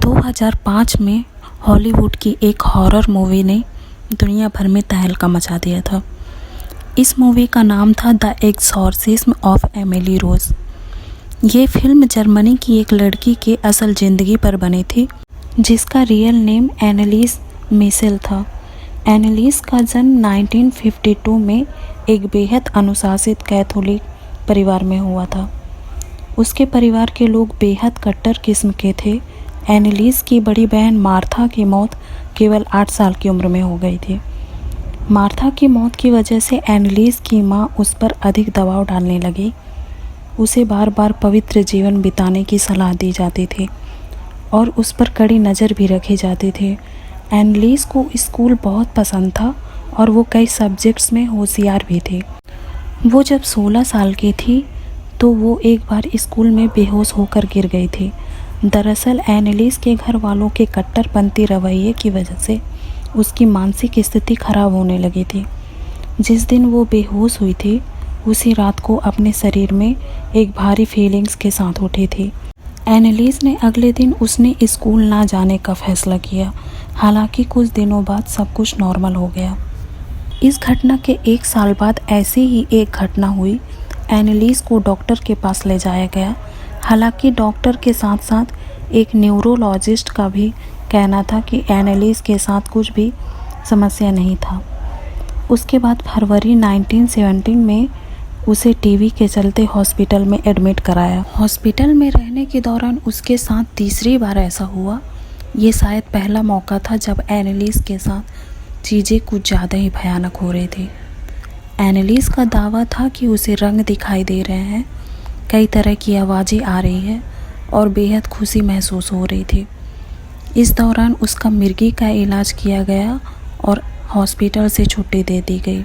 2005 में हॉलीवुड की एक हॉरर मूवी ने दुनिया भर में तहलका मचा दिया था। इस मूवी का नाम था द एक्सॉर्सिज्म ऑफ एमिली रोज। ये फिल्म जर्मनी की एक लड़की के असल ज़िंदगी पर बनी थी जिसका रियल नेम एनालिस मिशेल था। एनालिस का जन्म 1952 में एक बेहद अनुशासित कैथोलिक परिवार में हुआ था। उसके परिवार के लोग बेहद कट्टर किस्म के थे। एनालिस की बड़ी बहन मार्था की मौत केवल 8 साल की उम्र में हो गई थी। मार्था की मौत की वजह से एनालिस की मां उस पर अधिक दबाव डालने लगी। उसे बार बार पवित्र जीवन बिताने की सलाह दी जाती थी और उस पर कड़ी नज़र भी रखी जाती थी। एनालिस को स्कूल बहुत पसंद था और वो कई सब्जेक्ट्स में होशियार भी थी। वो जब 16 साल की थी तो वो एक बार स्कूल में बेहोश होकर गिर गई थी। दरअसल एनालिस के घर वालों के कट्टरपंथी रवैये की वजह से उसकी मानसिक स्थिति खराब होने लगी थी। जिस दिन वो बेहोश हुई थी उसी रात को अपने शरीर में एक भारी फीलिंग्स के साथ उठी थी। एनालिस ने अगले दिन उसने स्कूल ना जाने का फैसला किया। हालांकि कुछ दिनों बाद सब कुछ नॉर्मल हो गया। इस घटना के 1 साल बाद ऐसी ही एक घटना हुई। एनालिस को डॉक्टर के पास ले जाया गया। हालांकि डॉक्टर के साथ साथ एक न्यूरोलॉजिस्ट का भी कहना था कि एनालिस के साथ कुछ भी समस्या नहीं था। उसके बाद फरवरी 1917 में उसे टीबी के चलते हॉस्पिटल में एडमिट कराया। हॉस्पिटल में रहने के दौरान उसके साथ तीसरी बार ऐसा हुआ। ये शायद पहला मौका था जब एनालिस के साथ चीज़ें कुछ ज़्यादा ही भयानक हो रही थी। एनालिस का दावा था कि उसे रंग दिखाई दे रहे हैं, कई तरह की आवाज़ें आ रही है और बेहद खुशी महसूस हो रही थी। इस दौरान उसका मिर्गी का इलाज किया गया और हॉस्पिटल से छुट्टी दे दी गई।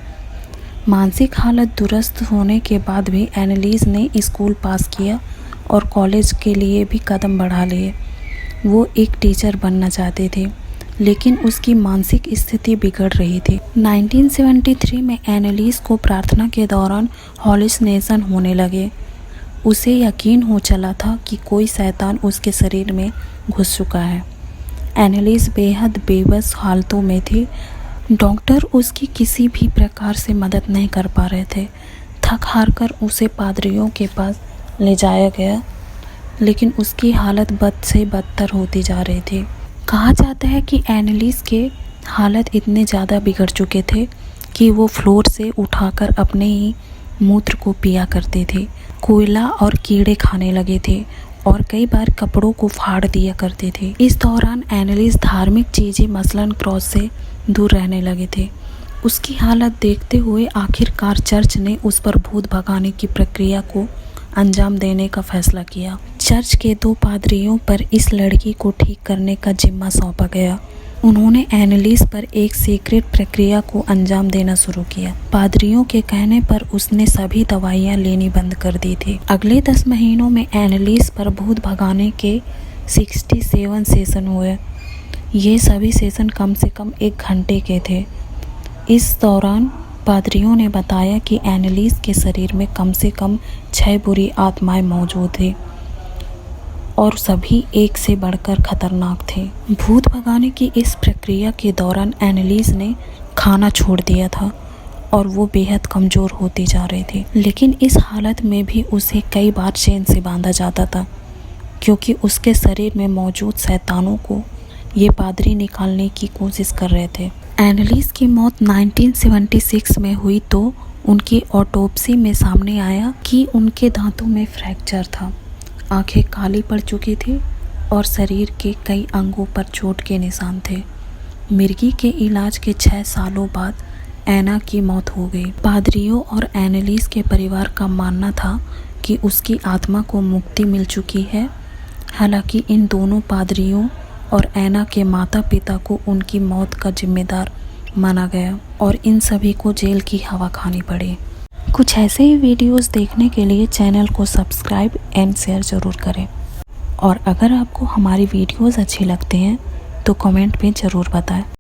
मानसिक हालत दुरुस्त होने के बाद भी एनालिस ने स्कूल पास किया और कॉलेज के लिए भी कदम बढ़ा लिए। वो एक टीचर बनना चाहते थे लेकिन उसकी मानसिक स्थिति बिगड़ रही थी। 1973 में एनालिस को प्रार्थना के दौरान हॉलुसिनेशन होने लगे। उसे यकीन हो चला था कि कोई शैतान उसके शरीर में घुस चुका है। एनालिस बेहद बेबस हालतों में थी। डॉक्टर उसकी किसी भी प्रकार से मदद नहीं कर पा रहे थे। थक हार कर उसे पादरियों के पास ले जाया गया लेकिन उसकी हालत बद से बदतर होती जा रही थी। कहा जाता है कि एनालिस के हालत इतने ज़्यादा बिगड़ चुके थे कि वो फ्लोर से उठाकर अपने ही मूत्र को पिया करते थे, कोयला और कीड़े खाने लगे थे और कई बार कपड़ों को फाड़ दिया करते थे। इस दौरान एनालिस धार्मिक चीज़ें मसलन क्रॉस से दूर रहने लगे थे। उसकी हालत देखते हुए आखिरकार चर्च ने उस पर भूत भगाने की प्रक्रिया को अंजाम देने का फैसला किया। चर्च के 2 पादरियों पर इस लड़की को ठीक करने का जिम्मा सौंपा गया। उन्होंने एनालिस पर एक सीक्रेट प्रक्रिया को अंजाम देना शुरू किया। पादरियों के कहने पर उसने सभी दवाइयां लेनी बंद कर दी थी। अगले 10 महीनों में एनालिस पर भूत भगाने के 67 सेशन हुए। ये सभी सेशन कम से कम 1 घंटे के थे। इस दौरान पादरियों ने बताया कि एनालिस के शरीर में कम से कम 6 बुरी आत्माएं मौजूद थी और सभी एक से बढ़कर खतरनाक थे। भूत भगाने की इस प्रक्रिया के दौरान एनालिस ने खाना छोड़ दिया था और वो बेहद कमज़ोर होती जा रही थी। लेकिन इस हालत में भी उसे कई बार चेन से बांधा जाता था क्योंकि उसके शरीर में मौजूद शैतानों को ये पादरी निकालने की कोशिश कर रहे थे। एनालिस की मौत 1976 में हुई तो उनकी ऑटोप्सी में सामने आया कि उनके दांतों में फ्रैक्चर था, आंखें काली पड़ चुकी थी और शरीर के कई अंगों पर चोट के निशान थे। मिर्गी के इलाज के 6 सालों बाद एना की मौत हो गई। पादरियों और एनालिस के परिवार का मानना था कि उसकी आत्मा को मुक्ति मिल चुकी है। हालांकि इन दोनों पादरियों और एना के माता पिता को उनकी मौत का जिम्मेदार माना गया और इन सभी को जेल की हवा खानी पड़ी। कुछ ऐसे ही वीडियोस देखने के लिए चैनल को सब्सक्राइब एंड शेयर ज़रूर करें और अगर आपको हमारी वीडियोस अच्छी लगती हैं तो कमेंट में ज़रूर बताएं।